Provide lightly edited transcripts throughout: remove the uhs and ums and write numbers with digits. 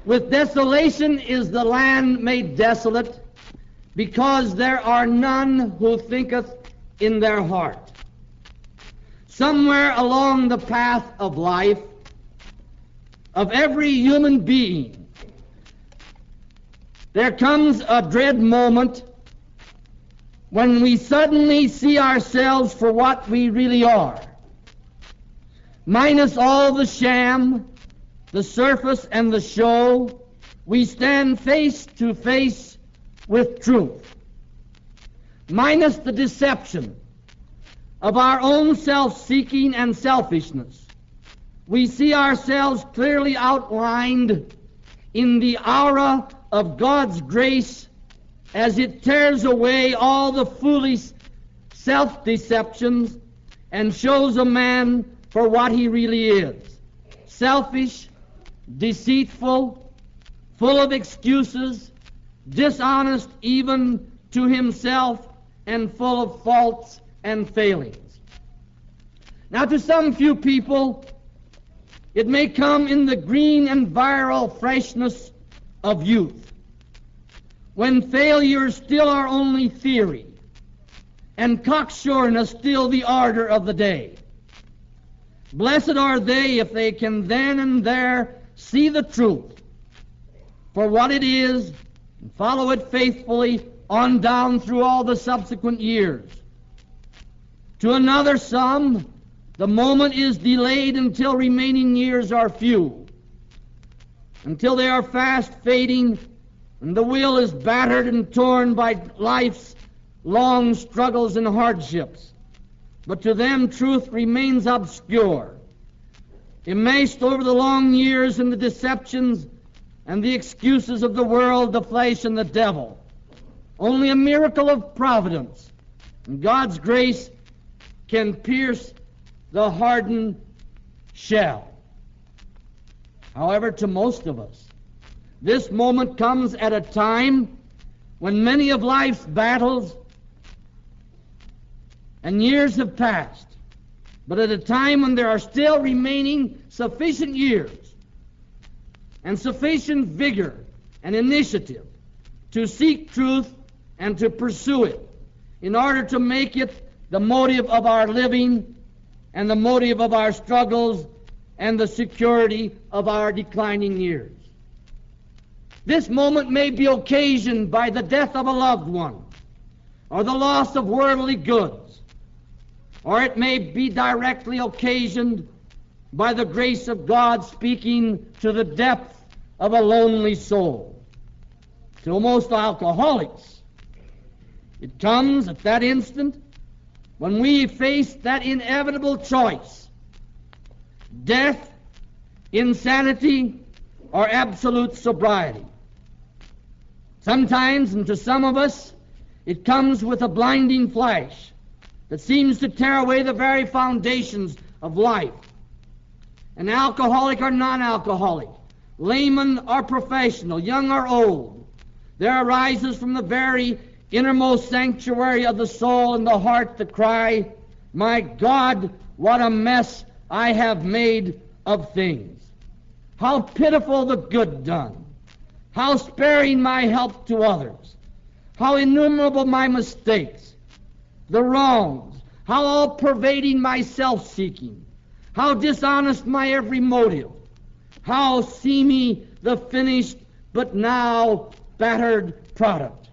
With desolation is the land made desolate, because there are none who thinketh in their heart. Somewhere along the path of life of every human being, there comes a dread moment when we suddenly see ourselves for what we really are, minus all the sham, the surface, and the show. We stand face to face with truth, minus the deception of our own self-seeking and selfishness. We see ourselves clearly outlined in the aura of God's grace as it tears away all the foolish self-deceptions and shows a man for what he really is: selfish, deceitful, full of excuses, dishonest even to himself, and full of faults and failings. Now, to some few people, it may come in the green and virile freshness of youth, when failures still are only theory, and cocksureness still the ardor of the day. Blessed are they if they can then and there see the truth for what it is and follow it faithfully on down through all the subsequent years. To another some, the moment is delayed until remaining years are few, until they are fast fading and the will is battered and torn by life's long struggles and hardships. But to them truth remains obscure, enmeshed over the long years in the deceptions and the excuses of the world, the flesh, and the devil. Only a miracle of providence and God's grace can pierce the hardened shell. However, to most of us, this moment comes at a time when many of life's battles and years have passed, but at a time when there are still remaining sufficient years and sufficient vigor and initiative to seek truth and to pursue it in order to make it the motive of our living and the motive of our struggles and the security of our declining years. This moment may be occasioned by the death of a loved one or the loss of worldly goods, or it may be directly occasioned by the grace of God speaking to the depth of a lonely soul. To most alcoholics, it comes at that instant when we face that inevitable choice: death, insanity, or absolute sobriety. Sometimes, and to some of us, it comes with a blinding flash that seems to tear away the very foundations of life. An alcoholic or non-alcoholic, layman or professional, young or old, there arises from the very innermost sanctuary of the soul and the heart the cry, "My God, what a mess I have made of things! How pitiful the good done! How sparing my help to others! How innumerable my mistakes, the wrongs! How all-pervading my self-seeking! How dishonest my every motive! How seamy the finished but now battered product!"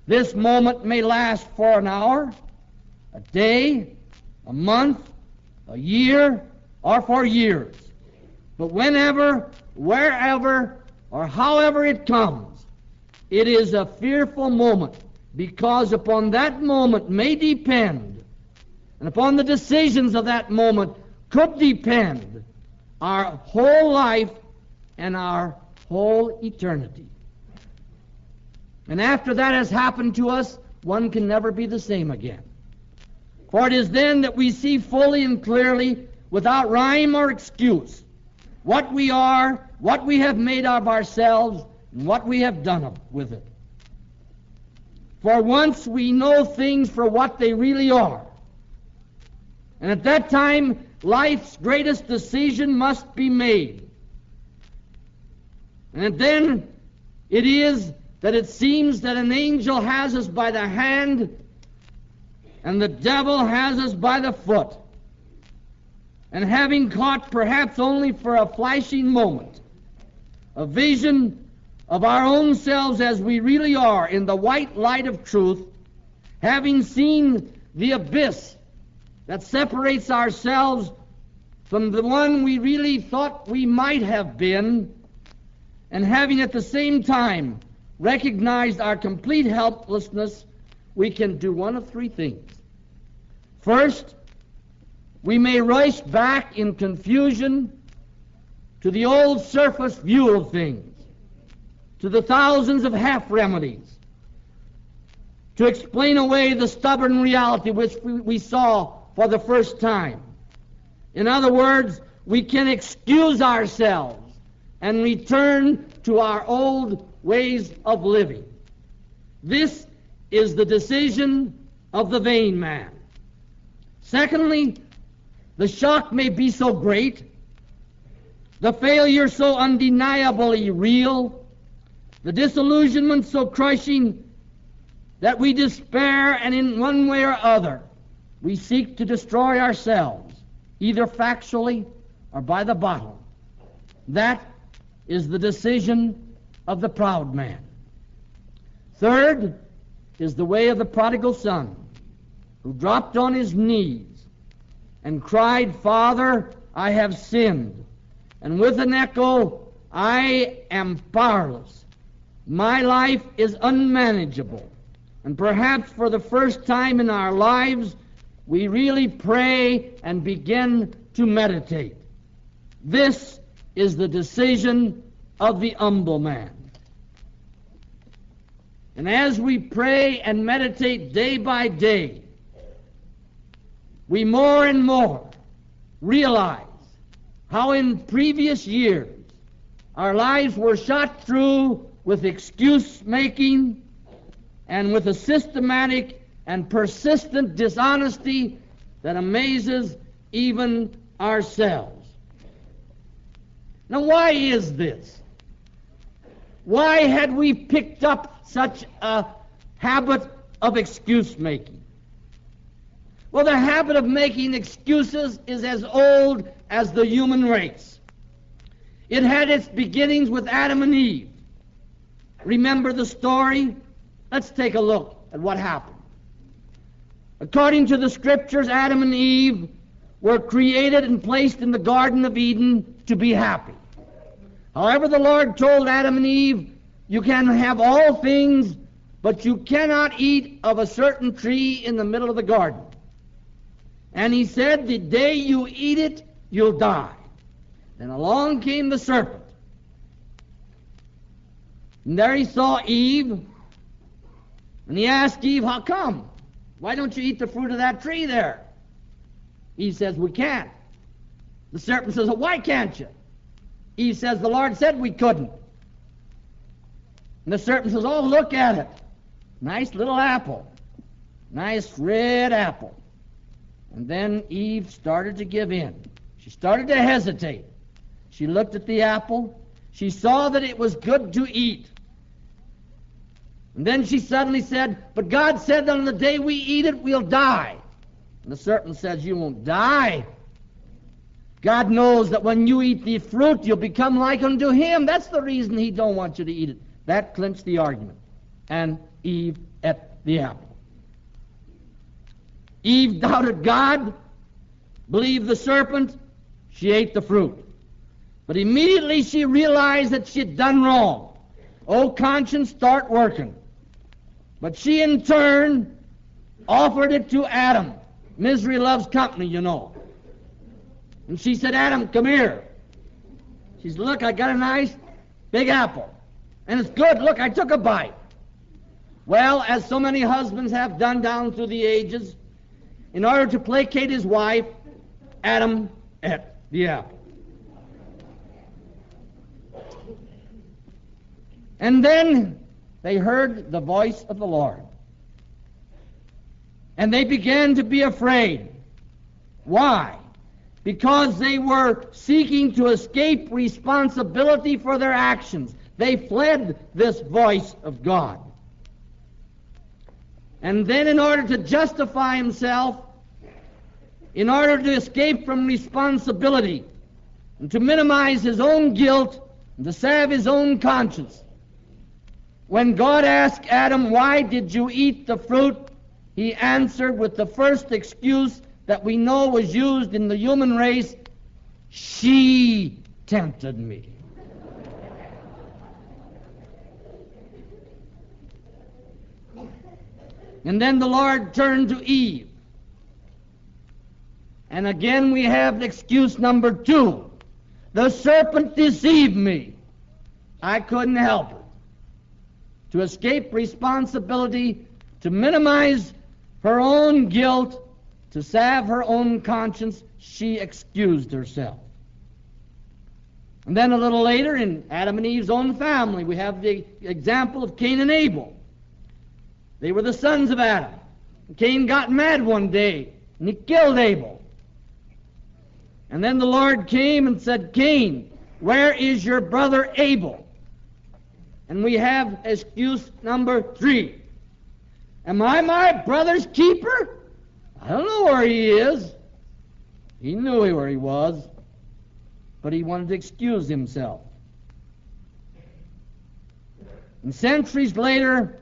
This moment may last for an hour, a day, a month, a year, or for years. But whenever, wherever, or however it comes, it is a fearful moment, because upon that moment may depend, and upon the decisions of that moment could depend, our whole life and our whole eternity. And after that has happened to us, one can never be the same again. For it is then that we see fully and clearly, without rhyme or excuse, what we are, what we have made of ourselves, and what we have done with it. For once we know things for what they really are. And at that time, life's greatest decision must be made. And then it is that it seems that an angel has us by the hand and the devil has us by the foot. And having caught, perhaps only for a flashing moment, a vision of our own selves as we really are in the white light of truth, having seen the abyss that separates ourselves from the one we really thought we might have been, and having at the same time recognized our complete helplessness, we can do one of three things. First, we may rush back in confusion to the old surface view of things, to the thousands of half-remedies, to explain away the stubborn reality which we saw for the first time. In other words, we can excuse ourselves and return to our old ways of living. This is the decision of the vain man. Secondly, the shock may be so great, the failure so undeniably real, the disillusionment so crushing, that we despair, and in one way or other we seek to destroy ourselves, either factually or by the bottle. That is the decision of the proud man. Third is the way of the prodigal son, who dropped on his knees and cried, "Father, I have sinned, and with an echo, I am powerless. My life is unmanageable." And perhaps for the first time in our lives, we really pray and begin to meditate. This is the decision of the humble man. And as we pray and meditate day by day, we more and more realize how in previous years our lives were shot through with excuse-making and with a systematic and persistent dishonesty that amazes even ourselves. Now, why is this? Why had we picked up such a habit of excuse-making? Well, the habit of making excuses is as old as the human race. It had its beginnings with Adam and Eve. Remember the story? Let's take a look at what happened. According to the Scriptures, Adam and Eve were created and placed in the Garden of Eden to be happy. However, the Lord told Adam and Eve, "You can have all things, but you cannot eat of a certain tree in the middle of the garden." And he said, "The day you eat it, you'll die." Then along came the serpent. And there he saw Eve, and he asked Eve, "How come? Why don't you eat the fruit of that tree there?" Eve says, "We can't." The serpent says, "Why can't you?" Eve says, "The Lord said we couldn't." And the serpent says, "Oh, look at it. Nice little apple. Nice red apple." And then Eve started to give in. She started to hesitate. She looked at the apple. She saw that it was good to eat. And then she suddenly said, "But God said that on the day we eat it, we'll die." And the serpent says, "You won't die. God knows that when you eat the fruit, you'll become like unto Him. That's the reason He don't want you to eat it." That clinched the argument. And Eve ate the apple. Eve doubted God, believed the serpent, she ate the fruit. But immediately she realized that she had done wrong. Oh, conscience, start working. But she in turn offered it to Adam. Misery loves company, you know. And she said, "Adam, come here." She said, "Look, I got a nice big apple. And it's good. Look, I took a bite." Well, as so many husbands have done down through the ages, in order to placate his wife, Adam ate the apple. And then they heard the voice of the Lord. And they began to be afraid. Why? Because they were seeking to escape responsibility for their actions. They fled this voice of God. And then in order to justify himself, in order to escape from responsibility, and to minimize his own guilt, and to salve his own conscience, when God asked Adam, "Why did you eat the fruit?" he answered with the first excuse that we know was used in the human race: "She tempted me." And then the Lord turned to Eve. And again we have excuse number 2. The serpent deceived me. I couldn't help it. To escape responsibility, to minimize her own guilt, to salve her own conscience, she excused herself. And then a little later in Adam and Eve's own family, we have the example of Cain and Abel. They were the sons of Adam. Cain got mad one day, and he killed Abel. And then the Lord came and said, "Cain, where is your brother Abel?" And we have excuse number 3. Am I my brother's keeper? I don't know where he is. He knew where he was, but he wanted to excuse himself. And centuries later,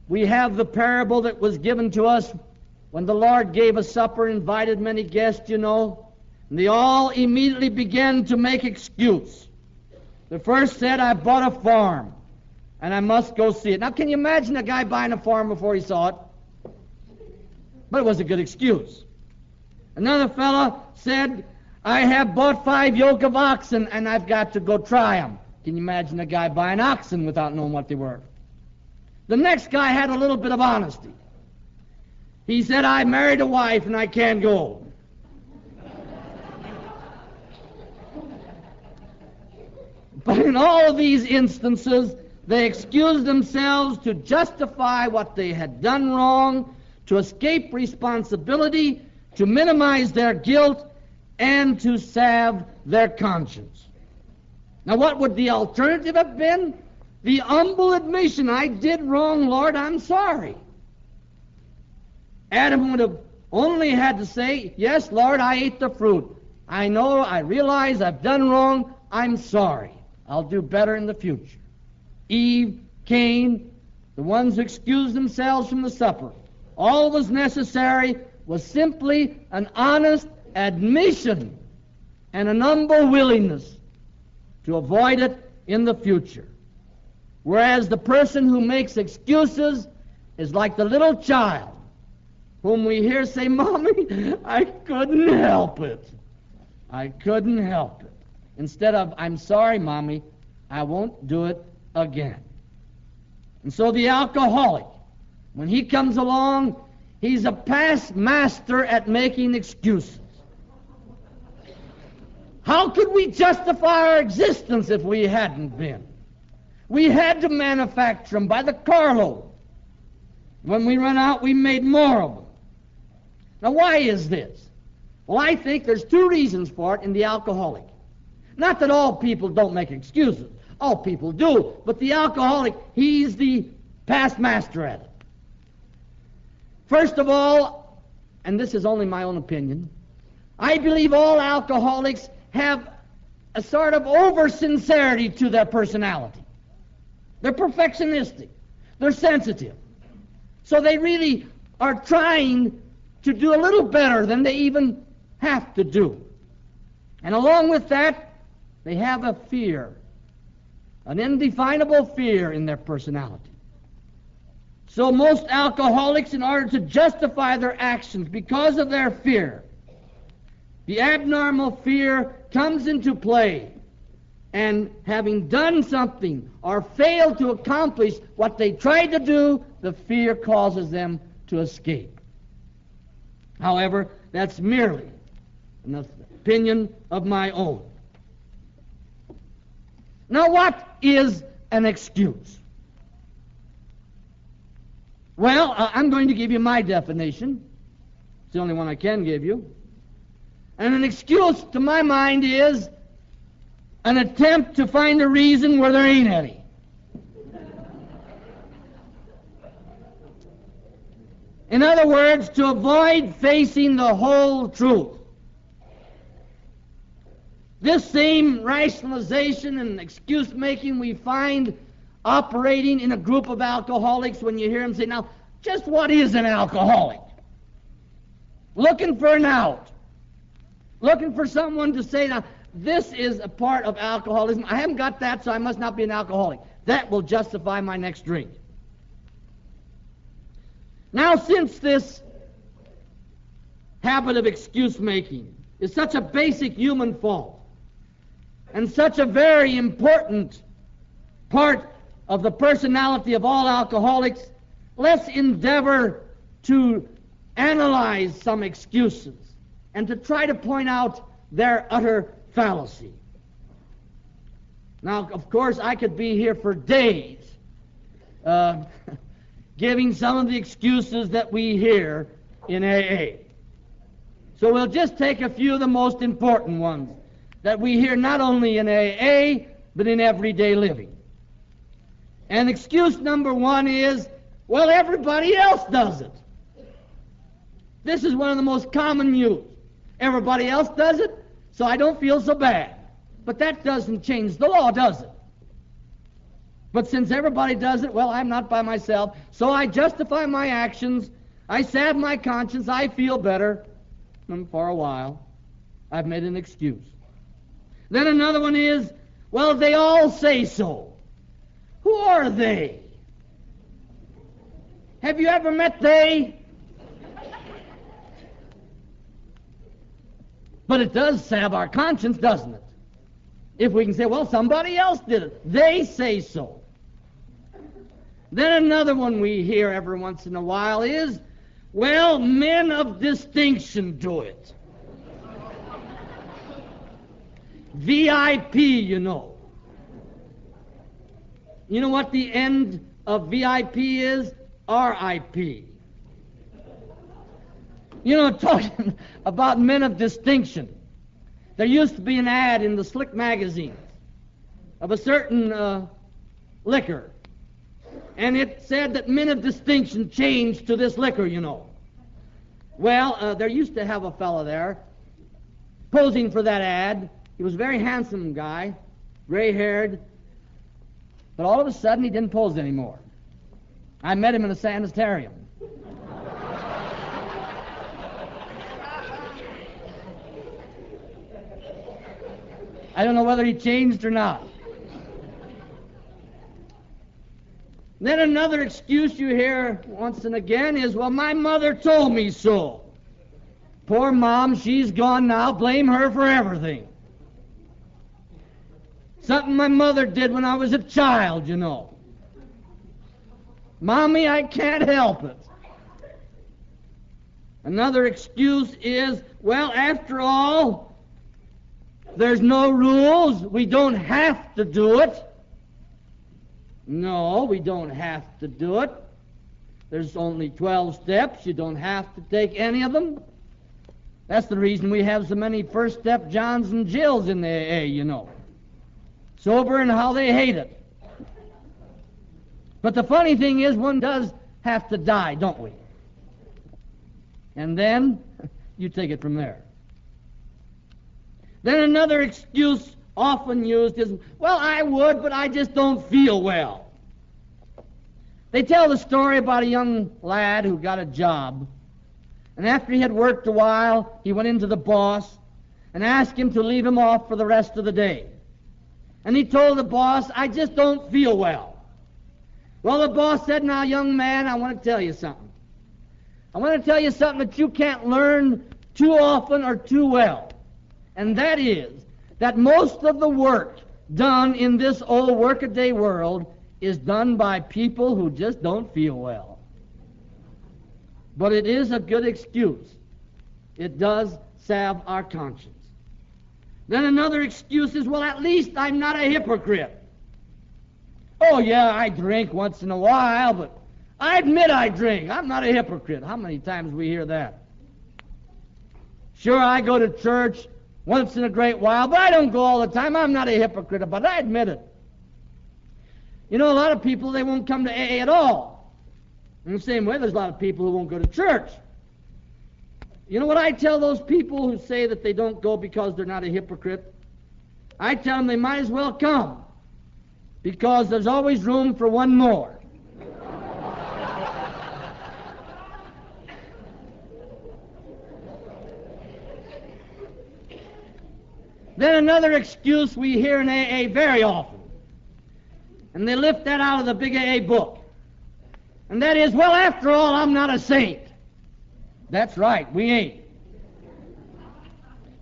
we have the parable that was given to us when the Lord gave a supper, invited many guests, you know, and they all immediately began to make excuse. The first said, "I bought a farm, and I must go see it." Now, can you imagine a guy buying a farm before he saw it? But it was a good excuse. Another fellow said, "I have bought 5 yoke of oxen, and I've got to go try them." Can you imagine a guy buying oxen without knowing what they were? The next guy had a little bit of honesty. He said, "I married a wife and I can't go." But in all of these instances, they excused themselves to justify what they had done wrong, to escape responsibility, to minimize their guilt, and to salve their conscience. Now, what would the alternative have been? The humble admission, "I did wrong, Lord, I'm sorry." Adam would have only had to say, "Yes, Lord, I ate the fruit. I know, I realize I've done wrong. I'm sorry. I'll do better in the future." Eve, Cain, the ones who excused themselves from the supper, all that was necessary was simply an honest admission and an humble willingness to avoid it in the future. Whereas the person who makes excuses is like the little child whom we hear say, "Mommy, I couldn't help it. I couldn't help it." Instead of, "I'm sorry, Mommy, I won't do it again." And so the alcoholic, when he comes along, he's a past master at making excuses. How could we justify our existence if we hadn't been? We had to manufacture them by the carload. When we run out, we made more of them. Now, why is this? Well, I think there's 2 reasons for it in the alcoholic. Not that all people don't make excuses. All people do. But the alcoholic, he's the past master at it. First of all, and this is only my own opinion, I believe all alcoholics have a sort of over-sincerity to their personality. They're perfectionistic. They're sensitive. So they really are trying to do a little better than they even have to do. And along with that, they have a fear, an indefinable fear in their personality. So most alcoholics, in order to justify their actions because of their fear, the abnormal fear comes into play. And having done something or failed to accomplish what they tried to do, the fear causes them to escape. However, that's merely an opinion of my own. Now, what is an excuse? Well, I'm going to give you my definition. It's the only one I can give you. And an excuse, to my mind, is an attempt to find a reason where there ain't any. In other words, to avoid facing the whole truth. This same rationalization and excuse-making we find operating in a group of alcoholics when you hear them say, now, just what is an alcoholic? Looking for an out. Looking for someone to say, now, this is a part of alcoholism. I haven't got that, so I must not be an alcoholic. That will justify my next drink. Now, since this habit of excuse-making is such a basic human fault and such a very important part of the personality of all alcoholics, let's endeavor to analyze some excuses and to try to point out their utter fallacy. Now, of course, I could be here for days giving some of the excuses that we hear in AA. So we'll just take a few of the most important ones that we hear not only in AA, but in everyday living. And excuse number one is, well, everybody else does it. This is one of the most common used. Everybody else does it, so I don't feel so bad. But that doesn't change the law, does it? But since everybody does it, well, I'm not by myself, so I justify my actions, I salve my conscience, I feel better, and for a while, I've made an excuse. Then another one is, well, they all say so. Who are they? Have you ever met they? But it does salve our conscience, doesn't it? If we can say, well, somebody else did it. They say so. Then another one we hear every once in a while is, well, men of distinction do it. VIP, you know. You know what the end of VIP is? RIP. You know, talking about men of distinction, there used to be an ad in the Slick magazine of a certain liquor, and it said that men of distinction changed to this liquor, you know. Well, there used to have a fellow there posing for that ad. He was a very handsome guy, gray-haired, but all of a sudden he didn't pose anymore. I met him in a sanitarium. I don't know whether he changed or not. Then another excuse you hear once and again is, well, my mother told me so. Poor mom, she's gone now. Blame her for everything. Something my mother did when I was a child, you know. Mommy, I can't help it. Another excuse is, well, after all, there's no rules. We don't have to do it. No, we don't have to do it. There's only 12 steps. You don't have to take any of them. That's the reason we have so many first step Johns and Jills in the AA, you know. Sober and how they hate it. But the funny thing is, one does have to die, don't we? And then you take it from there. Then another excuse often used is, well, I would, but I just don't feel well. They tell the story about a young lad who got a job, and after he had worked a while, he went into the boss and asked him to leave him off for the rest of the day. And he told the boss, I just don't feel well. Well, the boss said, now, young man, I want to tell you something. I want to tell you something that you can't learn too often or too well. And that is that most of the work done in this old workaday world is done by people who just don't feel well. But it is a good excuse. It does salve our conscience. Then another excuse is, well, at least I'm not a hypocrite. Oh, yeah, I drink once in a while, but I admit I drink. I'm not a hypocrite. How many times we hear that? Sure, I go to church once in a great while, but I don't go all the time. I'm not a hypocrite about it. I admit it. You know, a lot of people, they won't come to AA at all. In the same way, there's a lot of people who won't go to church. You know what I tell those people who say that they don't go because they're not a hypocrite? I tell them they might as well come, because there's always room for one more. Then another excuse we hear in AA very often, and they lift that out of the big AA book, and that is, well, after all, I'm not a saint. That's right, we ain't.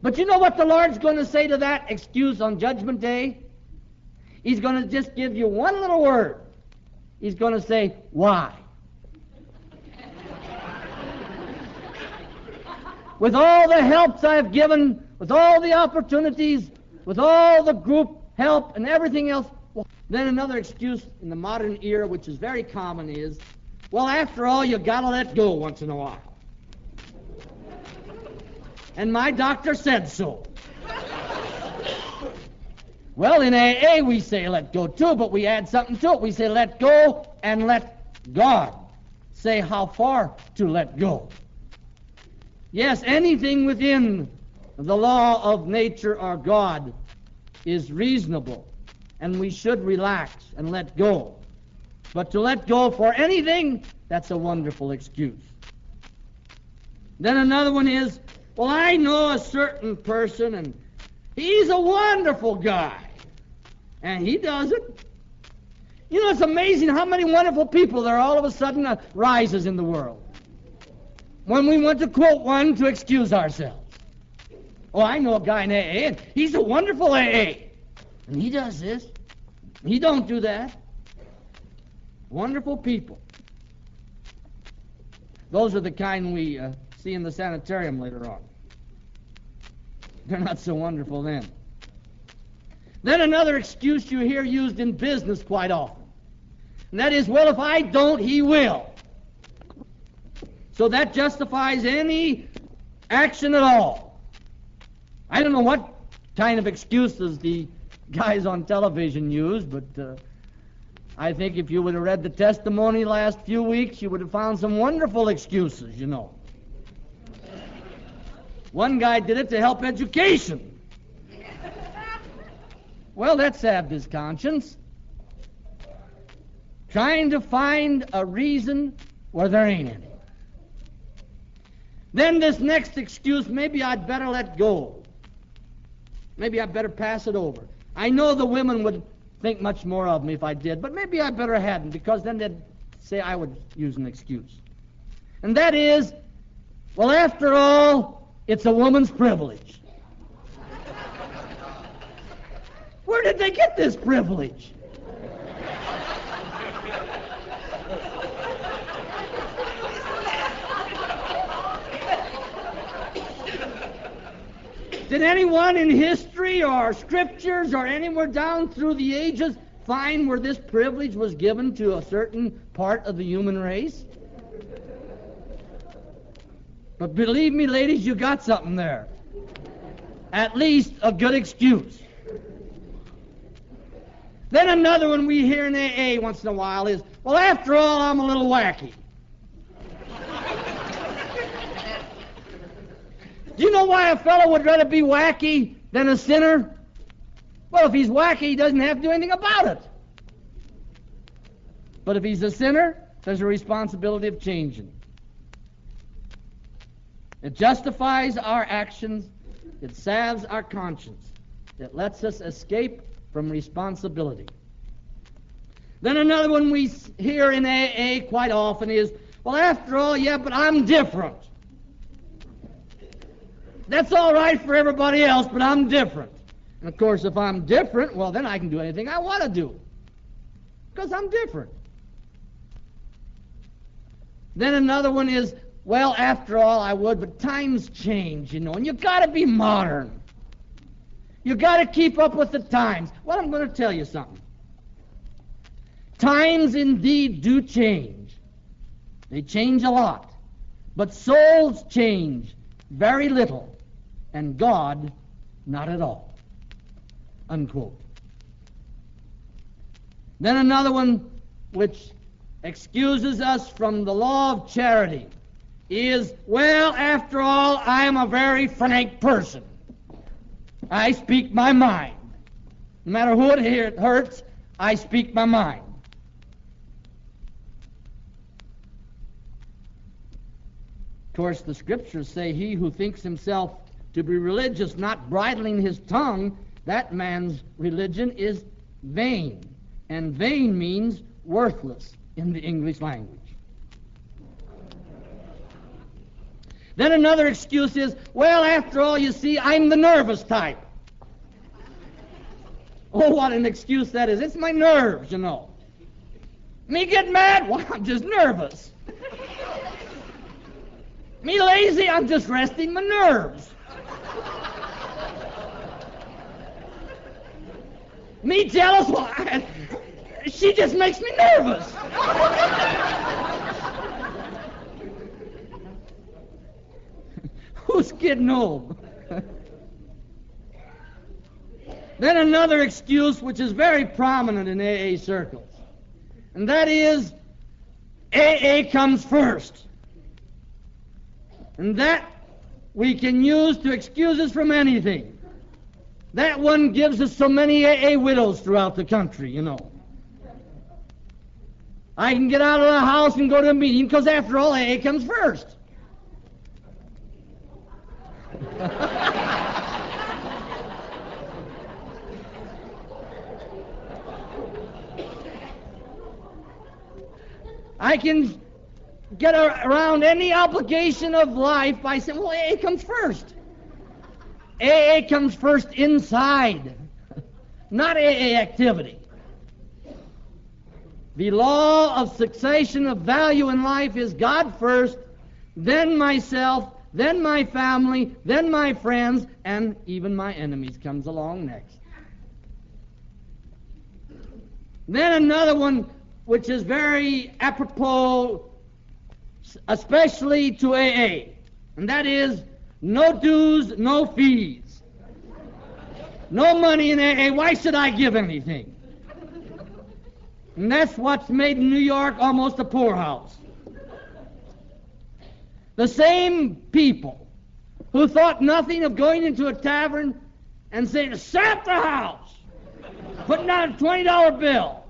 But you know what the Lord's going to say to that excuse on Judgment Day? He's going to just give you one little word. He's going to say, why? With all the helps I've given, with all the opportunities, with all the group help and everything else, well, then another excuse in the modern era, which is very common, is, well, after all, you got to let go once in a while. And my doctor said so. Well, in AA we say let go too, but we add something to it. We say let go and let God say how far to let go. Yes, anything within the law of nature or God is reasonable, and we should relax and let go. But to let go for anything, that's a wonderful excuse. Then another one is, well, I know a certain person, and he's a wonderful guy. And he does it. You know, it's amazing how many wonderful people there all of a sudden rises in the world when we want to quote one to excuse ourselves. Oh, I know a guy in AA, and he's a wonderful AA. And he does this. He don't do that. Wonderful people. Those are the kind we see in the sanitarium later on. They're not so wonderful then. Then another excuse you hear used in business quite often. And that is, well, if I don't, he will. So that justifies any action at all. I don't know what kind of excuses the guys on television use, but I think if you would have read the testimony last few weeks, you would have found some wonderful excuses, you know. One guy did it to help education. Well, that salved his conscience. Trying to find a reason where there ain't any. Then this next excuse, maybe I'd better let go. Maybe I'd better pass it over. I know the women would think much more of me if I did, but maybe I better hadn't, because then they'd say I would use an excuse. And that is, well, after all, it's a woman's privilege. Where did they get this privilege? Did anyone in history or scriptures or anywhere down through the ages find where this privilege was given to a certain part of the human race? But believe me, ladies, you got something there. At least a good excuse. Then another one we hear in AA once in a while is, well, after all, I'm a little wacky. Do you know why a fellow would rather be wacky than a sinner? Well, if he's wacky, he doesn't have to do anything about it. But if he's a sinner, there's a responsibility of changing. It justifies our actions. It salves our conscience. It lets us escape from responsibility. Then another one we hear in AA quite often is, well, after all, yeah, but I'm different. That's all right for everybody else, but I'm different. And of course, if I'm different, well, then I can do anything I want to do, because I'm different. Then another one is, well, after all, I would, but times change, you know, and you got to be modern. You got to keep up with the times. Well, I'm going to tell you something. Times indeed do change. They change a lot. But souls change very little, and God Not at all. Unquote. Then another one which excuses us from the law of charity is, well, after all, I am a very frank person. I speak my mind. No matter who it hurts, I speak my mind. Of course, the scriptures say he who thinks himself to be religious, not bridling his tongue, that man's religion is vain. And vain means worthless in the English language. Then another excuse is, well, after all, you see, I'm the nervous type. Oh, what an excuse that is. It's my nerves, you know. Me get mad? Well, I'm just nervous. Me lazy? I'm just resting my nerves. Me jealous? Well, she just makes me nervous. Who's getting old? Then another excuse which is very prominent in AA circles, and that is AA comes first. And that we can use to excuse us from anything. That one gives us so many AA widows throughout the country, you know. I can get out of the house and go to a meeting because, after all, AA comes first. I can get around any obligation of life by saying, well, AA comes first. AA comes first inside, not AA activity. The law of succession of value in life is God first, then myself, then my family, then my friends, and even my enemies comes along next. Then another one which is very apropos, especially to AA, and that is no dues, no fees. No money in AA. Why should I give anything? And that's what's made New York almost a poorhouse. The same people who thought nothing of going into a tavern and saying, "Sap the house," putting down a $20 bill.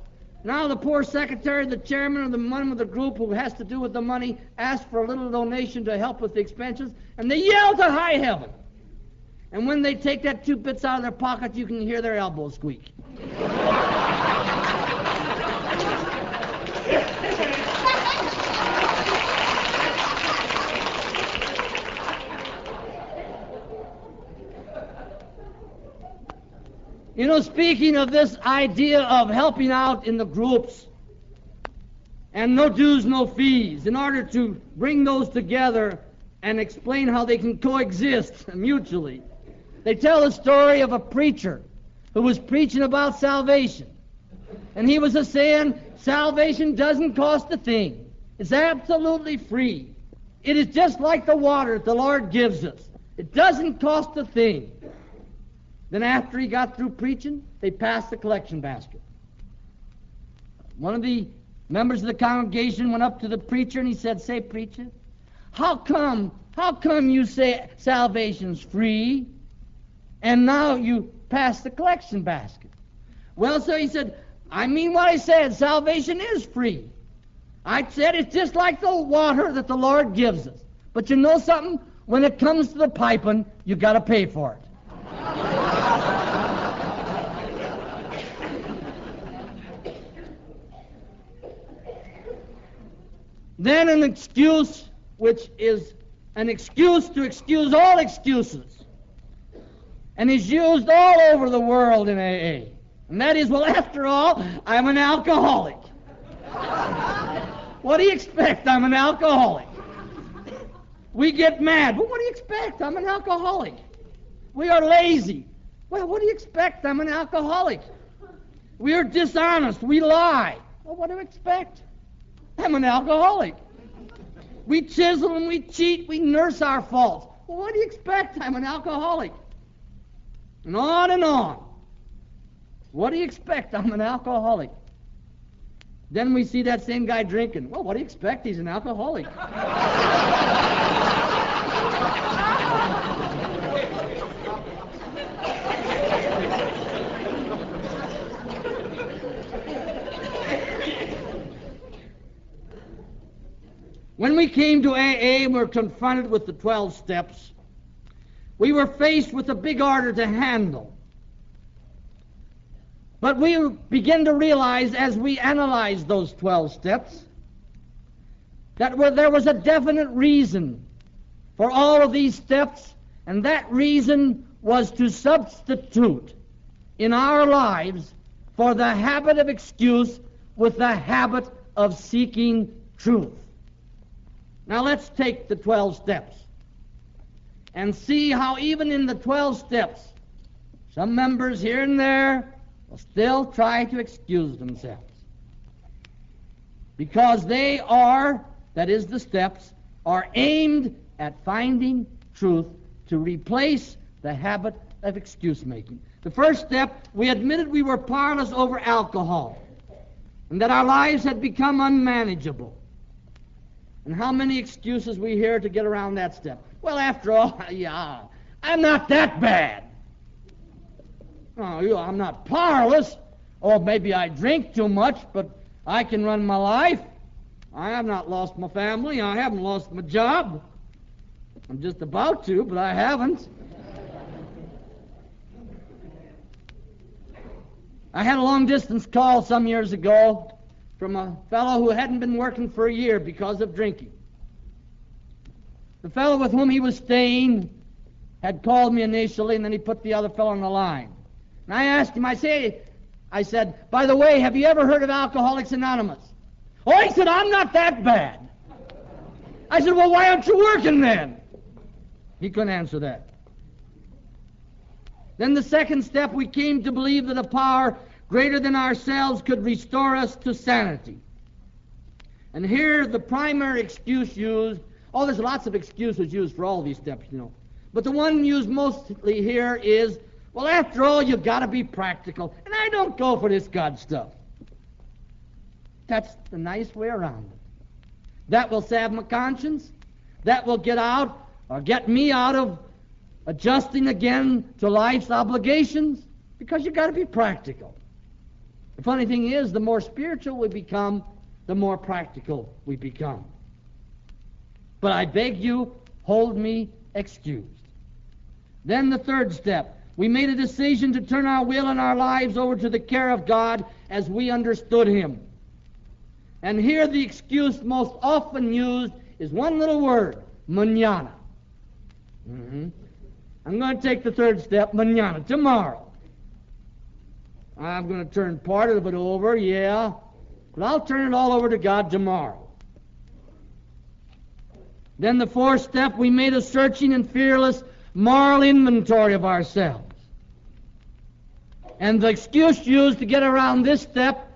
Now the poor secretary, the chairman, or the one of the group who has to do with the money asks for a little donation to help with the expenses, and they yell to high heaven. And when they take that 2 bits out of their pocket, you can hear their elbows squeak. You know, speaking of this idea of helping out in the groups and no dues, no fees, in order to bring those together and explain how they can coexist mutually, they tell the story of a preacher who was preaching about salvation. And he was saying, salvation doesn't cost a thing. It's absolutely free. It is just like the water that the Lord gives us. It doesn't cost a thing. Then after he got through preaching, they passed the collection basket. One of the members of the congregation went up to the preacher and he said, "Say, preacher, how come you say salvation's free and now you pass the collection basket?" "Well, sir," he said, "I mean what I said. Salvation is free. I said it's just like the water that the Lord gives us. But you know something? When it comes to the piping, you got to pay for it." Then an excuse which is an excuse to excuse all excuses, and is used all over the world in AA. And that is, well, after all, I'm an alcoholic. What do you expect? I'm an alcoholic. We get mad. Well, what do you expect? I'm an alcoholic. We are lazy. Well, what do you expect? I'm an alcoholic. We are dishonest. We lie. Well, what do you expect? I'm an alcoholic. We chisel and we cheat. We nurse our faults. Well, what do you expect? I'm an alcoholic. And on and on. What do you expect? I'm an alcoholic. Then we see that same guy drinking. Well, what do you expect? He's an alcoholic. When we came to AA and were confronted with the 12 steps, we were faced with a big order to handle. But we begin to realize as we analyzed those 12 steps that there was a definite reason for all of these steps, and that reason was to substitute in our lives for the habit of excuse with the habit of seeking truth. Now let's take the 12 steps and see how even in the 12 steps, some members here and there will still try to excuse themselves. Because they are, that is the steps, are aimed at finding truth to replace the habit of excuse-making. The first step, we admitted we were powerless over alcohol and that our lives had become unmanageable. And how many excuses we hear to get around that step. Well, after all, yeah, I'm not that bad. Oh, I'm not powerless. Or maybe I drink too much, but I can run my life. I have not lost my family. I haven't lost my job. I'm just about to, but I haven't. I had a long-distance call some years ago from a fellow who hadn't been working for a year because of drinking. The fellow with whom he was staying had called me initially, and then he put the other fellow on the line. And I asked him, I said, by the way, have you ever heard of Alcoholics Anonymous? Oh, he said, I'm not that bad. I said, well, why aren't you working then? He couldn't answer that. Then the second step, we came to believe that a power greater than ourselves could restore us to sanity. And here the primary excuse used, there's lots of excuses used for all these steps, but the one used mostly here is, well, after all, you've got to be practical, and I don't go for this God stuff. That's the nice way around it. That will salve my conscience. That will get me out of adjusting again to life's obligations, because you've got to be practical. The funny thing is, the more spiritual we become, the more practical we become. But I beg you, hold me excused. Then the third step, we made a decision to turn our will and our lives over to the care of God as we understood Him. And here the excuse most often used is one little word, mañana. I'm going to take the third step, mañana, tomorrow. I'm going to turn part of it over, yeah, but I'll turn it all over to God tomorrow. Then the fourth step, we made a searching and fearless moral inventory of ourselves. And the excuse used to get around this step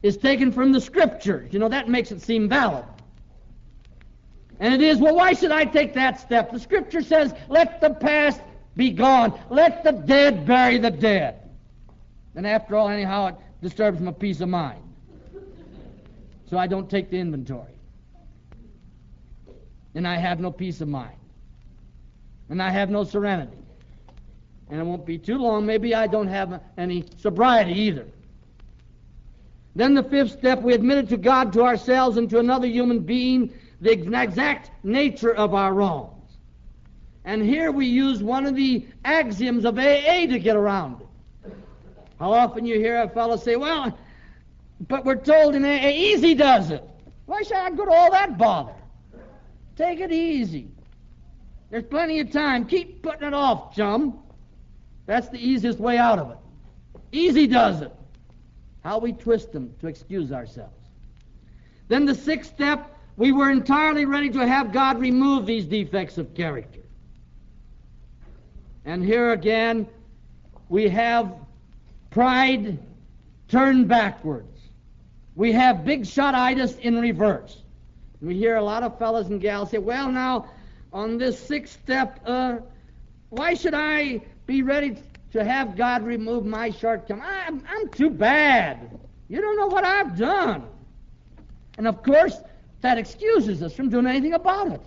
is taken from the Scriptures. That makes it seem valid. And it is, well, why should I take that step? The Scripture says, let the past be gone. Let the dead bury the dead. And after all, anyhow, it disturbs my peace of mind. So I don't take the inventory. And I have no peace of mind. And I have no serenity. And it won't be too long, maybe I don't have any sobriety either. Then the fifth step, we admitted to God, to ourselves, and to another human being the exact nature of our wrongs. And here we use one of the axioms of AA to get around it. How often you hear a fellow say, well, but we're told in AA, easy does it. Why should I go to all that bother? Take it easy. There's plenty of time. Keep putting it off, chum. That's the easiest way out of it. Easy does it. How we twist them to excuse ourselves. Then the sixth step, we were entirely ready to have God remove these defects of character. And here again, we have pride turned backwards. We have big shot-itis in reverse. We hear a lot of fellas and gals say, well, now, on this sixth step, why should I be ready to have God remove my shortcomings. I'm too bad. You don't know what I've done. And of course, that excuses us from doing anything about it.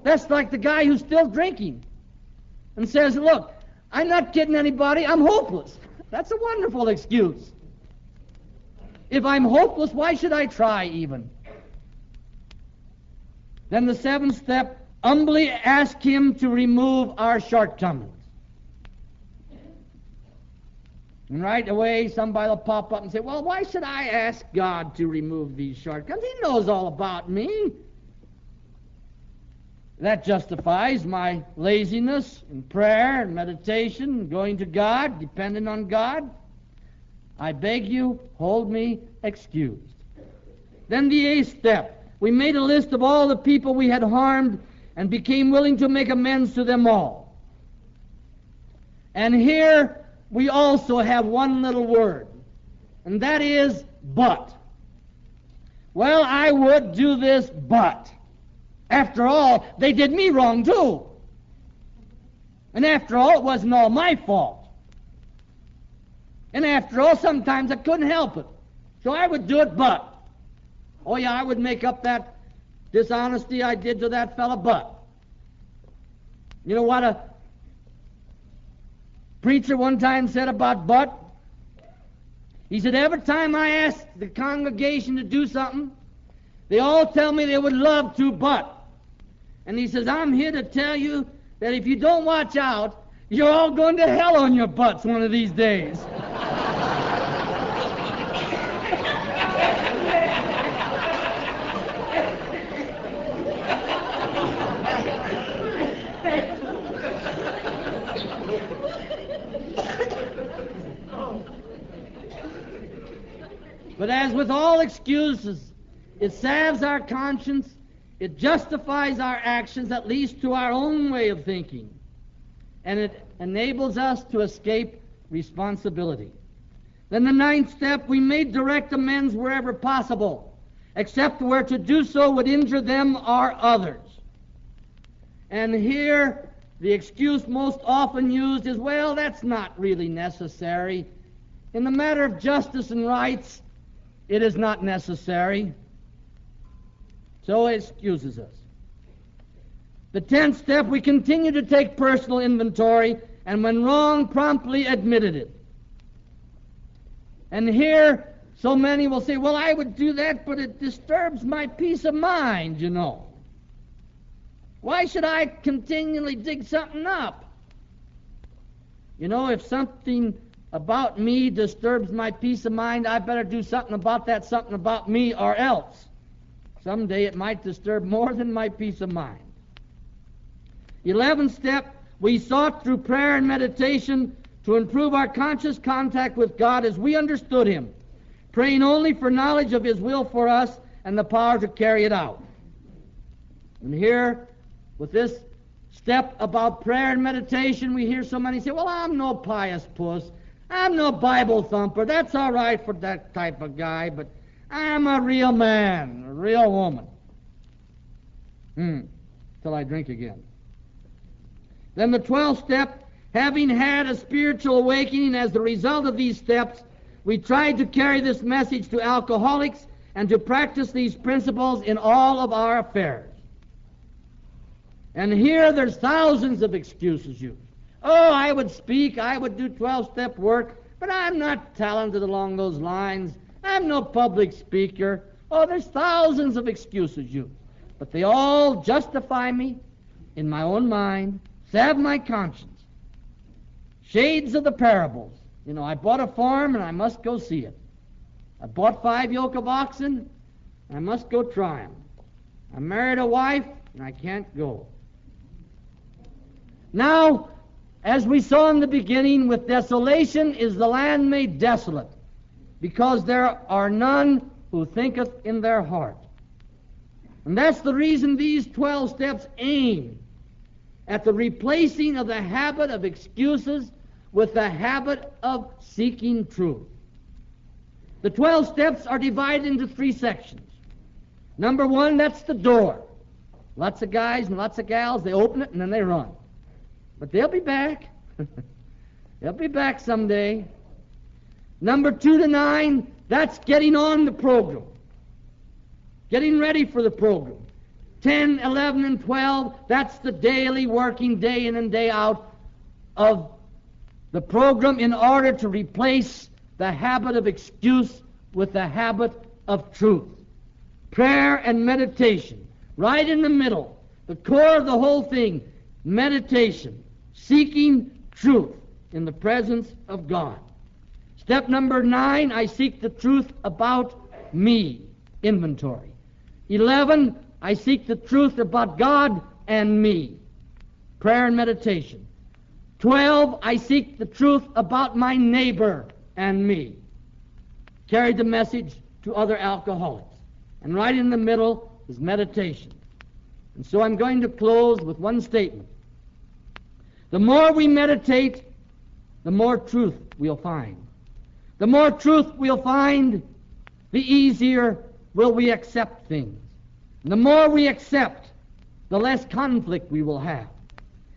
That's like the guy who's still drinking and says, look, I'm not kidding anybody, I'm hopeless. That's a wonderful excuse. If I'm hopeless, why should I try even? Then the seventh step, humbly ask Him to remove our shortcomings. And right away, somebody will pop up and say, well, why should I ask God to remove these shortcomings? He knows all about me. That justifies my laziness in prayer and meditation, and going to God, depending on God. I beg you, hold me excused. Then the eighth step. We made a list of all the people we had harmed and became willing to make amends to them all. And here we also have one little word, and that is but. Well, I would do this, but. After all, they did me wrong too. And after all, it wasn't all my fault. And after all, sometimes I couldn't help it. So I would do it, but. Oh yeah, I would make up that dishonesty I did to that fella, but. You know what a preacher one time said about but? He said, every time I ask the congregation to do something, they all tell me they would love to, but. And he says, I'm here to tell you that if you don't watch out, you're all going to hell on your butts one of these days. But as with all excuses, it salves our conscience. It justifies our actions, at least to our own way of thinking. And it enables us to escape responsibility. Then the ninth step, we made direct amends wherever possible, except where to do so would injure them or others. And here, the excuse most often used is, well, that's not really necessary. In the matter of justice and rights, it is not necessary. So it excuses us. The 10th step, we continue to take personal inventory, and when wrong, promptly admitted it. And here, so many will say, well, I would do that, but it disturbs my peace of mind, you know. Why should I continually dig something up? You know, if something about me disturbs my peace of mind, I better do something about that something about me, or else someday it might disturb more than my peace of mind. 11th step, we sought through prayer and meditation to improve our conscious contact with God as we understood Him, praying only for knowledge of His will for us and the power to carry it out. And here, with this step about prayer and meditation, we hear so many say, well, I'm no pious puss. I'm no Bible thumper. That's all right for that type of guy, but I'm a real man, a real woman. Till I drink again. Then the 12th step, having had a spiritual awakening as the result of these steps, we tried to carry this message to alcoholics and to practice these principles in all of our affairs. And here there's thousands of excuses used. Oh, I would speak, I would do 12-step work, but I'm not talented along those lines. I'm no public speaker. Oh, there's thousands of excuses used. But they all justify me in my own mind, salve my conscience. Shades of the parables. You know, I bought a farm and I must go see it. I bought 5 yoke of oxen, and I must go try them. I married a wife and I can't go. Now, as we saw in the beginning, with desolation is the land made desolate, because there are none who thinketh in their heart. And that's the reason these 12 steps aim at the replacing of the habit of excuses with the habit of seeking truth. The 12 steps are divided into 3 sections. Number 1, that's the door. Lots of guys and lots of gals, they open it and then they run. But they'll be back. He'll be back someday. Number 2 to 9, that's getting on the program. Getting ready for the program. 10, 11, and 12, that's the daily working day in and day out of the program in order to replace the habit of excuse with the habit of truth. Prayer and meditation, right in the middle, the core of the whole thing, meditation, seeking truth in the presence of God. Step number 9, I seek the truth about me, inventory. 11, I seek the truth about God and me, prayer and meditation. 12, I seek the truth about my neighbor and me. Carry the message to other alcoholics. And right in the middle is meditation. And so I'm going to close with one statement. The more we meditate, the more truth we'll find. The more truth we'll find, the easier will we accept things. And the more we accept, the less conflict we will have.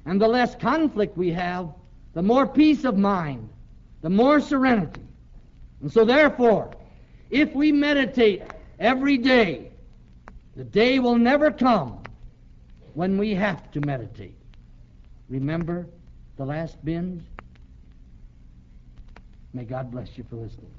And the less conflict we have, the more peace of mind, the more serenity. And so therefore, if we meditate every day, the day will never come when we have to meditate. Remember the last binge? May God bless you for listening.